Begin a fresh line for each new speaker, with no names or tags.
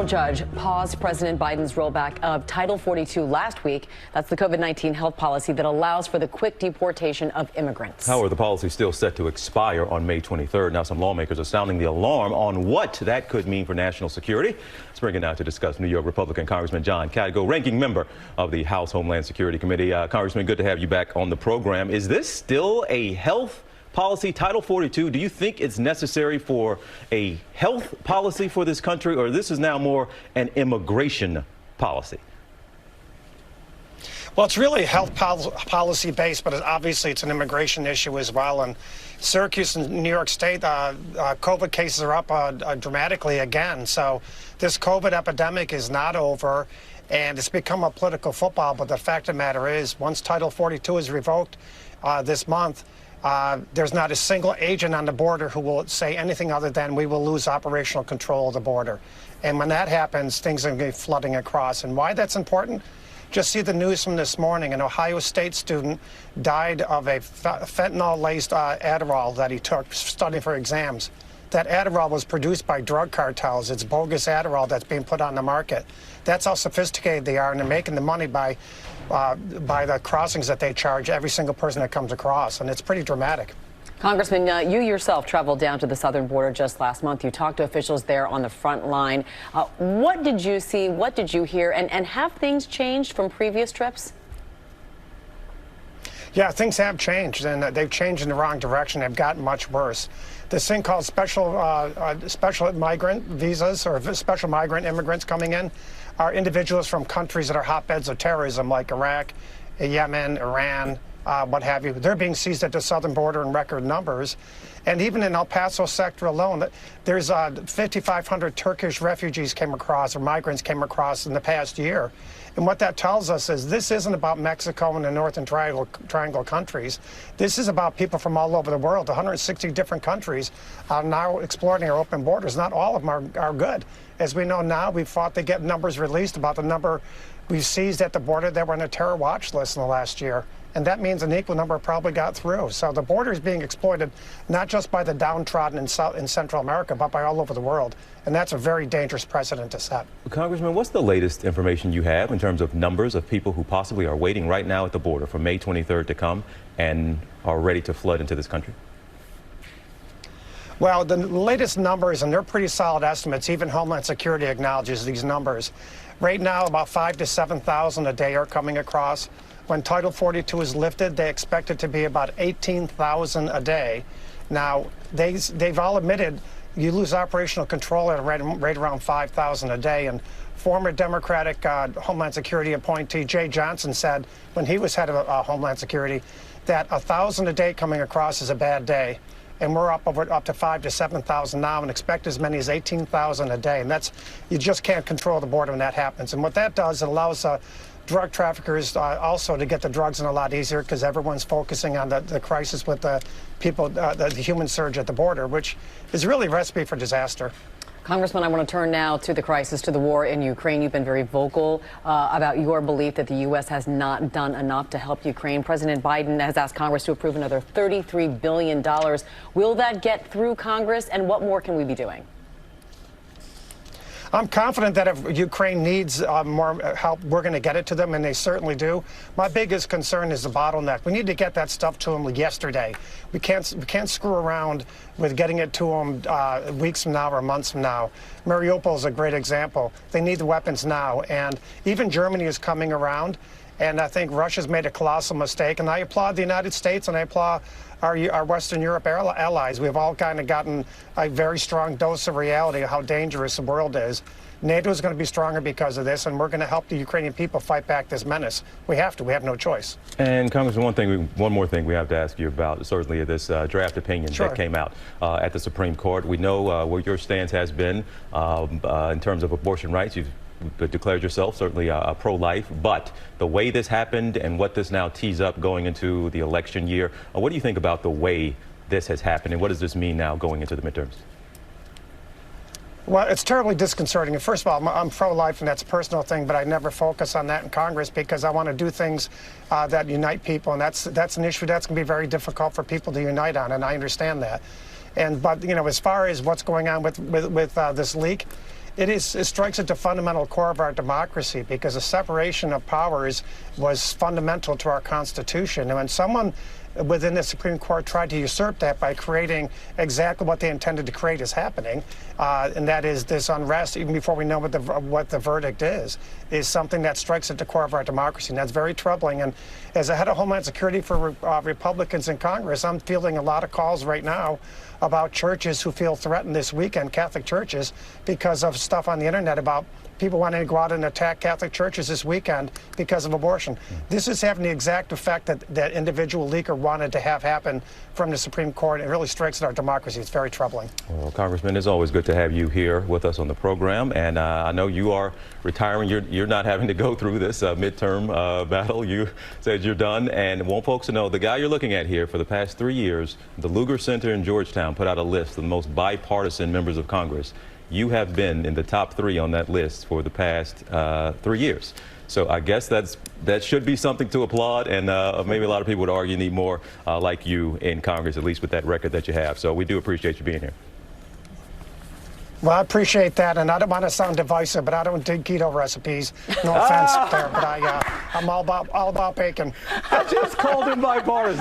federal judge paused President Biden's rollback of Title 42 last week. That's the COVID-19 health policy that allows for the quick deportation of immigrants.
However, the policy is still set to expire on May 23rd. Now, some lawmakers are sounding the alarm on what that could mean for national security. Let's bring it now to discuss New York Republican Congressman John Katko, ranking member of the House Homeland Security Committee. Congressman, good to have you back on the program. Is this still a health policy, Title 42? Do you think it's necessary for a health policy for this country, or this is now more an immigration policy?
Well, it's really health policy based, but obviously it's an immigration issue as well. And Syracuse and New York State, COVID cases are up dramatically again. So this COVID epidemic is not over, and it's become a political football. But the fact of the matter is, once Title 42 is revoked this month, there's not a single agent on the border who will say anything other than we will lose operational control of the border. And when that happens, things are going to be flooding across. And why that's important? Just see the news from this morning. An Ohio State student died of a fentanyl-laced Adderall that he took studying for exams. That Adderall was produced by drug cartels. It's bogus Adderall that's being put on the market. That's how sophisticated they are, and they're making the money by the crossings that they charge every single person that comes across, and it's pretty dramatic.
Congressman, you yourself traveled down to the southern border just last month. You talked to officials there on the front line. What did you see? What did you hear? And have things changed from previous trips?
Yeah, things have changed, and they've changed in the wrong direction. They've gotten much worse. This thing called special migrant visas, or special migrant immigrants coming in, are individuals from countries that are hotbeds of terrorism, like Iraq, Yemen, Iran, what have you. They're being seized at the southern border in record numbers. And even in El Paso sector alone, there's 5,500 Turkish refugees came across, or migrants came across in the past year. And what that tells us is this isn't about Mexico and the Northern Triangle countries. This is about people from all over the world. 160 different countries are now exploring our open borders. Not all of them are good. As we know now, we've fought to get numbers released about the number we've seized at the border that were on a terror watch list in the last year. And that means an equal number probably got through. So the border is being exploited not just by the downtrodden in Central America, but by all over the world. And that's a very dangerous precedent to set.
Congressman, what's the latest information you have in terms of numbers of people who possibly are waiting right now at the border for May 23rd to come and are ready to flood into this country?
Well, the latest numbers, and they're pretty solid estimates, even Homeland Security acknowledges these numbers. Right now, about 5,000 to 7,000 a day are coming across. When Title 42 is lifted, they expect it to be about 18,000 a day. Now, they've all admitted you lose operational control at right around 5,000 a day. And former Democratic Homeland Security appointee Jay Johnson said, when he was head of Homeland Security, that 1,000 a day coming across is a bad day. And we're up to 5,000 to 7,000 now, and expect as many as 18,000 a day. And you just can't control the border when that happens. And what that does, it allows drug traffickers also to get the drugs in a lot easier, because everyone's focusing on the crisis with the people, the human surge at the border, which is really a recipe for disaster.
Congressman, I want to turn now to the crisis, to the war in Ukraine. You've been very vocal about your belief that the U.S. has not done enough to help Ukraine. President Biden has asked Congress to approve another $33 billion. Will that get through Congress, and what more can we be doing?
I'm confident that if Ukraine needs more help, we're going to get it to them, and they certainly do. My biggest concern is the bottleneck. We need to get that stuff to them yesterday. We can't screw around with getting it to them weeks from now or months from now. Mariupol is a great example. They need the weapons now, and even Germany is coming around. And I think Russia's made a colossal mistake. And I applaud the United States, and I applaud our Western Europe allies. We've all kind of gotten a very strong dose of reality of how dangerous the world is. NATO is going to be stronger because of this, and we're going to help the Ukrainian people fight back this menace. We have to. We have no choice.
And, Congressman, one more thing we have to ask you about, certainly this draft opinion that came out at the Supreme Court. We know what your stance has been in terms of abortion rights. You've declared yourself certainly pro-life, but the way this happened and what this now tees up going into the election year, what do you think about the way this has happened, and what does this mean now going into the midterms?
Well, it's terribly disconcerting. And first of all, I'm pro-life, and that's a personal thing, but I never focus on that in Congress because I want to do things that unite people, and that's an issue that's going to be very difficult for people to unite on, and I understand that. But you know, as far as what's going on with this leak, it strikes at the fundamental core of our democracy, because the separation of powers was fundamental to our Constitution. And when someone within the Supreme Court tried to usurp that by creating exactly what they intended to create is happening, and that is this unrest, even before we know what the verdict is something that strikes at the core of our democracy, and that's very troubling. And as a head of Homeland Security for Republicans in Congress, I'm fielding a lot of calls right now about churches who feel threatened this weekend, Catholic churches, because of stuff on the internet about people wanting to go out and attack Catholic churches this weekend because of abortion. This is having the exact effect that individual leaker wanted to have happen from the Supreme Court. It really strikes at our democracy. It's very troubling.
Well, Congressman, it's always good to have you here with us on the program. And I know you are retiring. You're not having to go through this midterm battle. You said you're done. And want folks to know, the guy you're looking at here for the past 3 years, the Lugar Center in Georgetown put out a list of the most bipartisan members of Congress. You have been in the top 3 on that list for the past 3 years. So I guess that should be something to applaud, and maybe a lot of people would argue need more like you in Congress, at least with that record that you have. So we do appreciate you being here.
Well, I appreciate that, and I don't want to sound divisive, but I don't dig keto recipes. No offense there, but I'm all about bacon.
I just called him bipartisan.